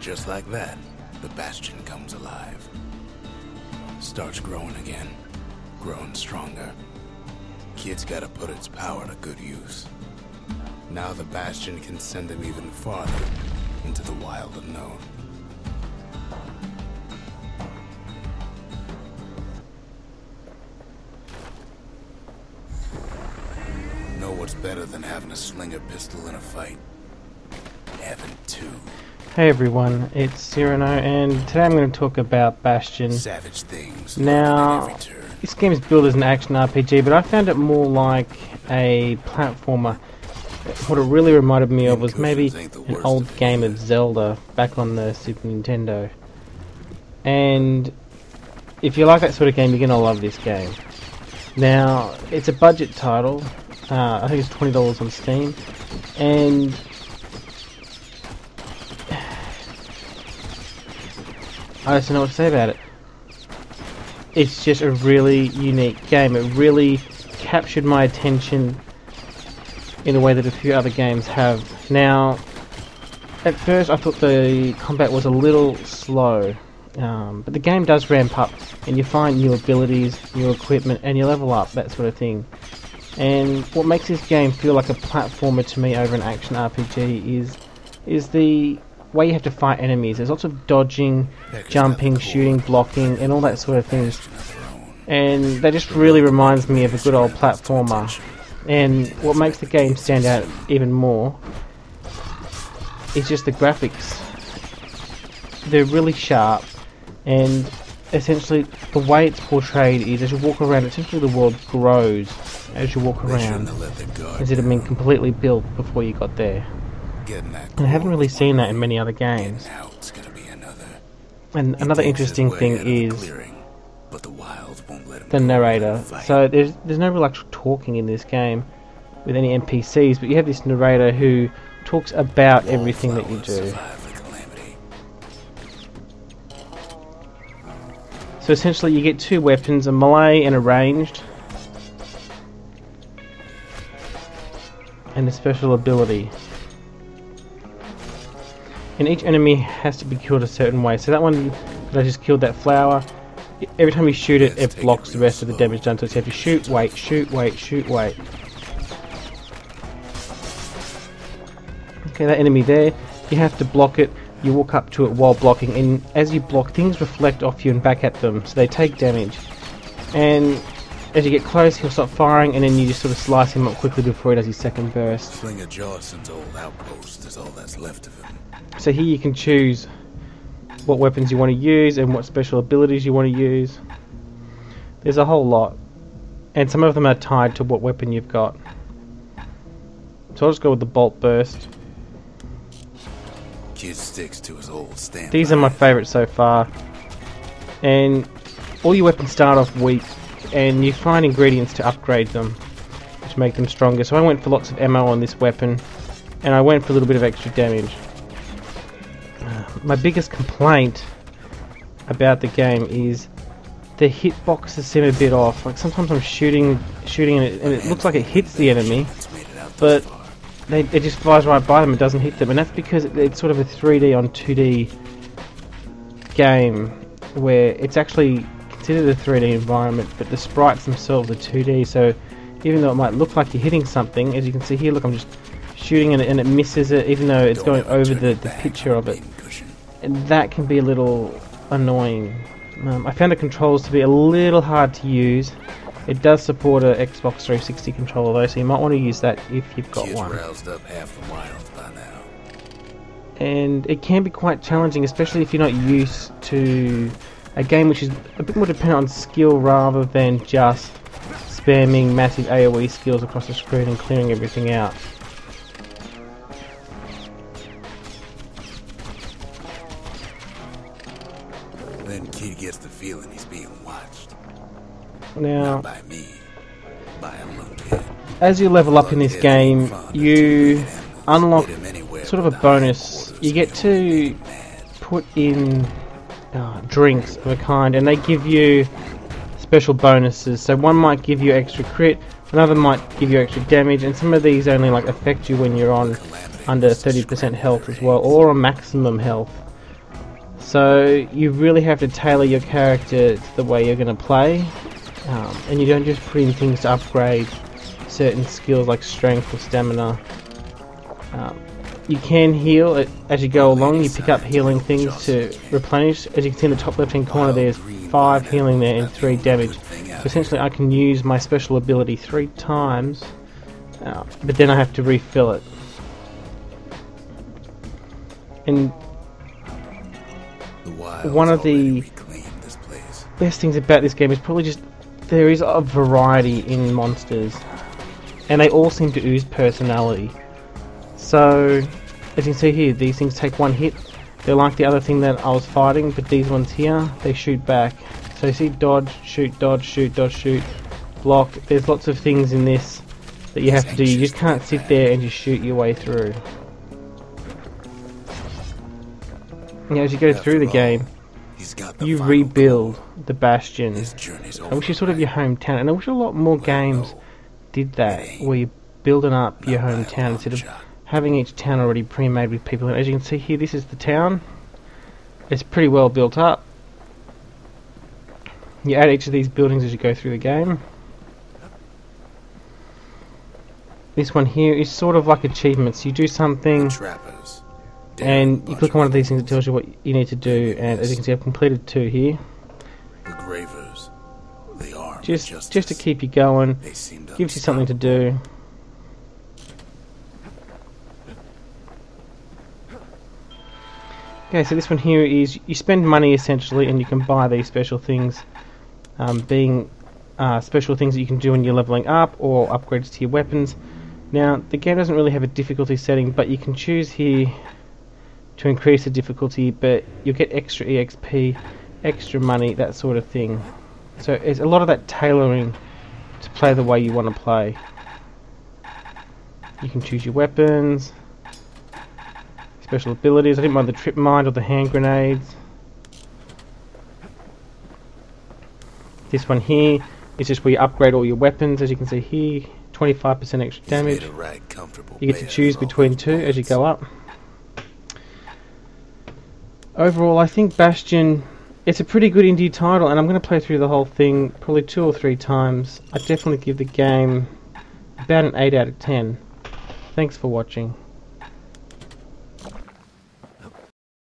just like that, the Bastion comes alive. Starts growing again, growing stronger. Kid's gotta put its power to good use. Now the Bastion can send him even farther into the wild unknown. Know what's better than having a slinger pistol in a fight? Having two. Hey everyone, it's Cyrano, and today I'm going to talk about Bastion. Savage things. Now, this game is billed as an action RPG, but I found it more like a platformer. What it really reminded me of was maybe an old game of Zelda back on the Super Nintendo. And if you like that sort of game, you're going to love this game. Now, it's a budget title. I think it's $20 on Steam, and I just don't know what to say about it. It's just a really unique game. It really captured my attention in a way that a few other games have. Now, at first I thought the combat was a little slow, but the game does ramp up, and you find new abilities, new equipment, and you level up, that sort of thing. And what makes this game feel like a platformer to me over an action RPG is the way you have to fight enemies. There's lots of dodging, jumping, shooting, blocking, and all that sort of things. And that just really reminds me of a good old platformer. And what makes the game stand out even more is just the graphics. They're really sharp, and essentially the way it's portrayed is as you walk around, essentially the world grows as you walk around, as it had been completely built before you got there. And I haven't really seen that in many other games. And another interesting thing is the narrator. So there's no real actual talking in this game with any NPCs, but you have this narrator who talks about everything that you do. So essentially you get two weapons, a melee and a ranged, and a special ability. And each enemy has to be killed a certain way. So that one that I just killed, that flower, every time you shoot it, it blocks the rest of the damage done. So you have to shoot, wait, shoot, wait, shoot, wait. Okay, that enemy there, you have to block it. You walk up to it while blocking, and as you block, things reflect off you and back at them, so they take damage. And as you get close, he'll stop firing, and then you just sort of slice him up quickly before he does his second burst. Slinger Johnson's old outpost is all that's left of him. So here you can choose what weapons you want to use and what special abilities you want to use. There's a whole lot, and some of them are tied to what weapon you've got. So I'll just go with the bolt burst. Kid sticks to his old stand. These are my favourites so far, and all your weapons start off weak, and you find ingredients to upgrade them, which make them stronger. So I went for lots of ammo on this weapon, and I went for a little bit of extra damage. My biggest complaint about the game is the hitboxes seem a bit off. Like sometimes I'm shooting and it looks like it hits the enemy, but it just flies right by them, it doesn't hit them, and that's because it's sort of a 3D on 2D game, where it's actually considered a 3D environment, but the sprites themselves are 2D, so even though it might look like you're hitting something, as you can see here, look, I'm just shooting and it misses it, even though it's going over the picture of it, and that can be a little annoying. I found the controls to be a little hard to use. It does support a Xbox 360 controller though, so you might want to use that if you've got one. Roused up half the wild by now. And it can be quite challenging, especially if you're not used to a game which is a bit more dependent on skill rather than just spamming massive AoE skills across the screen and clearing everything out. Then Kid gets the feeling he's being watched. Now, not by me, by a lunkhead. As you level up in this game, you unlock sort of a bonus. You get to put in drinks of a kind, and they give you special bonuses. So one might give you extra crit, another might give you extra damage, and some of these only like affect you when you're on under 30% health as well, or on maximum health. So you really have to tailor your character to the way you're going to play, and you don't just put in things to upgrade certain skills like strength or stamina. You can heal it as you go along. You pick up healing things to replenish. As you can see in the top left hand corner, there's 5 healing there and 3 damage. So essentially I can use my special ability 3 times, but then I have to refill it. And one of the best things about this game is probably just there is a variety in monsters, and they all seem to ooze personality. So, as you can see here, these things take 1 hit. They're like the other thing that I was fighting, but these ones here, they shoot back. So you see dodge, shoot, dodge, shoot, dodge, shoot, block. There's lots of things in this that you have to do. You just can't sit there and just shoot your way through. You know, as you go through the game, you rebuild the Bastion, which is sort of your hometown. And I wish a lot more games did that, where you're building up your hometown instead of having each town already pre-made with people. And as you can see here, this is the town. It's pretty well built up. You add each of these buildings as you go through the game. This one here is sort of like achievements. You do something and you click on one of these things that tells you what you need to do, and as you can see I've completed 2 here. Just to keep you going, gives you something to do. Okay, so this one here is you spend money essentially and you can buy these special things, being special things that you can do when you're leveling up or upgrades to your weapons. Now the game doesn't really have a difficulty setting, but you can choose here to increase the difficulty, but you'll get extra EXP, extra money, that sort of thing. So it's a lot of that tailoring to play the way you want to play. You can choose your weapons, special abilities. I didn't mind the trip mine or the hand grenades. This one here is just where you upgrade all your weapons. As you can see here, 25% extra damage. You get to choose between 2 as you go up. Overall, I think Bastion, it's a pretty good indie title, and I'm going to play through the whole thing probably 2 or 3 times. I definitely give the game about an 8 out of 10. Thanks for watching.